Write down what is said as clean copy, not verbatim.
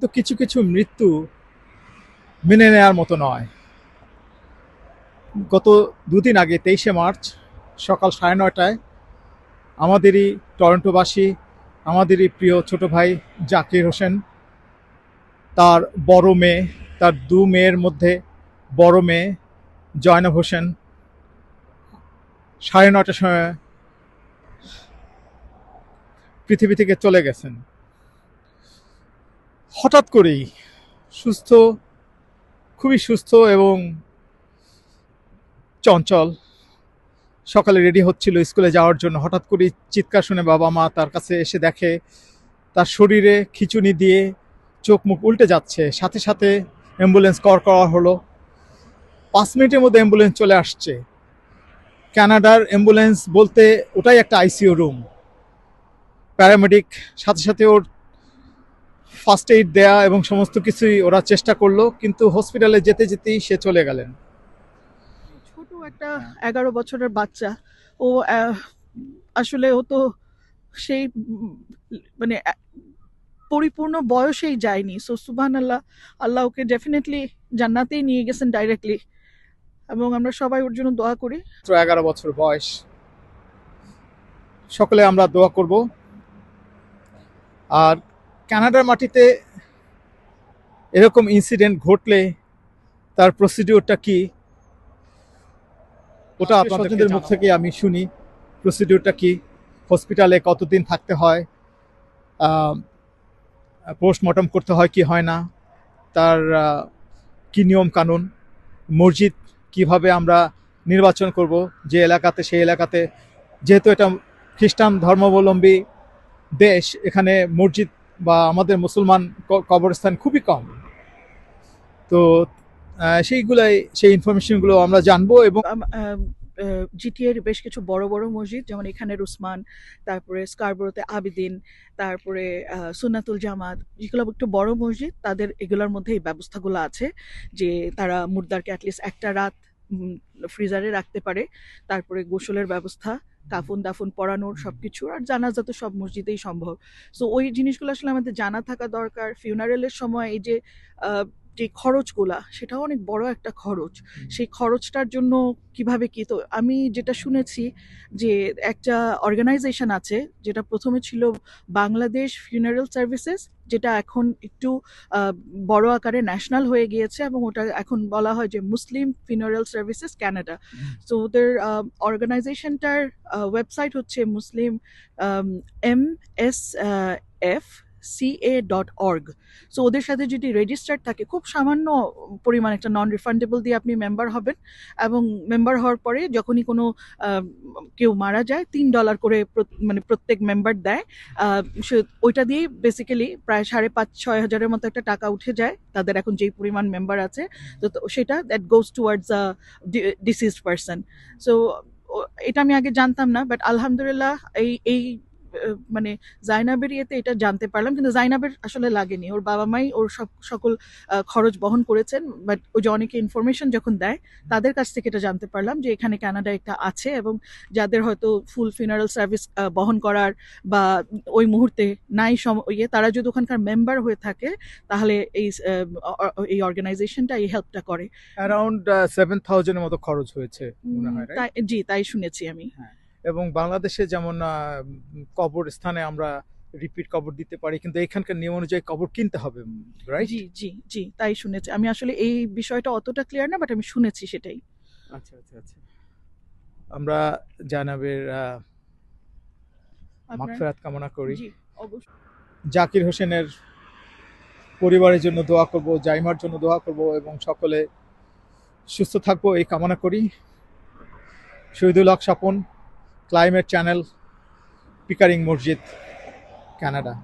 তো কিছু কিছু মৃত্যু মেনে নেওয়ার মতো নয়। গত দুদিন আগে 23শে মার্চ সকাল 9:30টায় আমাদেরই টরন্টোবাসী, আমাদেরই প্রিয় ছোট ভাই জাকির হোসেন, তার বড় মেয়ে, তার দু মেয়ের মধ্যে বড় মেয়ে জয়নব হোসেন 9:30টার সময় পৃথিবী থেকে চলে গেছেন। হঠাৎ করেই সুস্থ, খুবই সুস্থ এবং চঞ্চল, সকালে রেডি হচ্ছিল স্কুলে যাওয়ার জন্য। হঠাৎ করে চিৎকার শুনে বাবা মা তার কাছে এসে দেখে তার শরীরে খিঁচুনি দিয়ে চোখ মুখ উল্টে যাচ্ছে। সাথে সাথে অ্যাম্বুলেন্স করা হলো। 5 মিনিটের মধ্যে অ্যাম্বুলেন্স চলে আসছে। কানাডার অ্যাম্বুলেন্স বলতে ওটাই একটা আইসিইউ রুম। প্যারামেডিক সাথে সাথে ওর ফার্স্ট এইড দেয়া এবং সমস্ত কিছুই ওরা চেষ্টা করলো, কিন্তু হসপিটালে যেতে যেতেই সে চলে গেলেন। ছোট একটা 11 বছরের বাচ্চা। ও আসলে ও তো সেই মানে পরিপূর্ণ বয়সেই যায়নি। সো সুবহানাল্লাহ, আল্লাহ ওকে ডেফিনেটলি জান্নাতেই নিয়ে গেছেন ডাইরেক্টলি, এবং আমরা সবাই ওর জন্য দোয়া করি। 11 বছর বয়স। সকলে আমরা দোয়া করব। আর কানাডার মাটিতে এরকম ইনসিডেন্ট ঘটলে তার প্রসিডিওরটা কি, ওটা আপনাদের মুখ থেকে আমি শুনি। প্রসিডিওরটা কি, হসপিটালে কতদিন থাকতে হয়, পোস্টমর্টম করতে হয় কি হয় না, তার কি নিয়ম কানুন, মসজিদ কিভাবে আমরা নির্বাচন করব যে এলাকাতে, সেই এলাকাতে। যেহেতু এটা খ্রিস্টান ধর্মাবলম্বী দেশ, এখানে মসজিদ বা আমাদের মুসলমান কবরস্থান খুবই কম। তো সেই ইনফরমেশনগুলো আমরা জানবো। এবং জিটিএর বেশ কিছু বড় বড় মসজিদ, যেমন এখানে উসমান, তারপরে স্কারবোরোতে আবিদিন, তারপরে সুন্নাতুল জামাত, যেগুলো একটু বড় মসজিদ, তাদের এগুলোর মধ্যে এই ব্যবস্থাগুলো আছে যে তারা মুর্দারকে অ্যাটলিস্ট একটা রাত ফ্রিজারে রাখতে পারে। তারপরে গোসলের ব্যবস্থা, কাফন দাফন পরানোর সবকিছু, আর জানাজা তো সব মসজিদেই সম্ভব। সো ওই জিনিসগুলো আসলে আমাদের জানা থাকা দরকার। ফিউনারেলের সময় এই যে যে খরচগুলা, সেটাও অনেক বড় একটা খরচ। সেই খরচটার জন্য কিভাবে কি, তো আমি যেটা শুনেছি যে একটা অর্গানাইজেশন আছে যেটা প্রথমে ছিল বাংলাদেশ ফিউনারেল সার্ভিসেস, যেটা এখন একটু বড় আকারে ন্যাশনাল হয়ে গিয়েছে, এবং ওটা এখন বলা হয় যে মুসলিম ফিউনারেল সার্ভিসেস কানাডা। সো ওদের অর্গানাইজেশনটার ওয়েবসাইট হচ্ছে মুসলিম MSF CA.org। সো ওদের সাথে যদি রেজিস্টার্ড থাকে, খুব সামান্য পরিমাণ একটা নন রিফান্ডেবল দিয়ে আপনি মেম্বার হবেন, এবং মেম্বার হওয়ার পরে যখনই কোনো কেউ মারা যায় $3 করে মানে প্রত্যেক মেম্বার দেয়। ওইটা দিয়েই বেসিক্যালি প্রায় 5,500-6,000-এর মতো একটা টাকা উঠে যায় তাদের এখন যেই পরিমাণ মেম্বার আছে। তো সেটা that goes towards a deceased person. So এটা আমি আগে জানতাম না, বাট আলহামদুলিল্লাহ এই এই মানে জাইনাবের ইয়েতে এটা জানতে পারলাম। কিন্তু জাইনাবের আসলে লাগেনি, ওর বাবা মাই ওর সকল খরচ বহন করেছেন। বাট ওই যে অনেকে ইনফরমেশন যখন দেয়, তাদের কাছ থেকে এটা জানতে পারলাম যে এখানে কানাডা এটা আছে, এবং যাদের হয়তো ফুল ফিউনারাল সার্ভিস বহন করার বা ওই মুহূর্তে নাই ইয়ে, তারা যদি ওখানকার মেম্বার হয়ে থাকে, তাহলে এই অর্গানাইজেশনটা এই হেল্পটা করে। অ্যারাউন্ড 7,000-এর মতো খরচ হয়েছে মনে হয়, রাইট? জি, তাই শুনেছি আমি। হ্যাঁ। এবং বাংলাদেশে যেমন কবরস্থানে আমরা রিপিট কবর দিতে পারি, কিন্তু এখানকার নিয়ম অনুযায়ী কবর কিনতে হবে, রাইট? জি, জি, জি, তাই শুনেছি আমি। আসলে এই বিষয়টা অতটা ক্লিয়ার না, বাট আমি শুনেছি সেটাই। আচ্ছা আচ্ছা আচ্ছা। আমরা জানাবের আপনার মাগফিরাত কামনা করি। জি, অবশ্যই। জাকির হোসেনের পরিবারের জন্য দোয়া করব, জাইমার জন্য দোয়া করব, এবং সকলে সুস্থ থাকবো এই কামনা করি। শহীদুল হক স্বপন, ক্লাইমেট চ্যানেল, পিকারিং মসজিদ, কানাডা।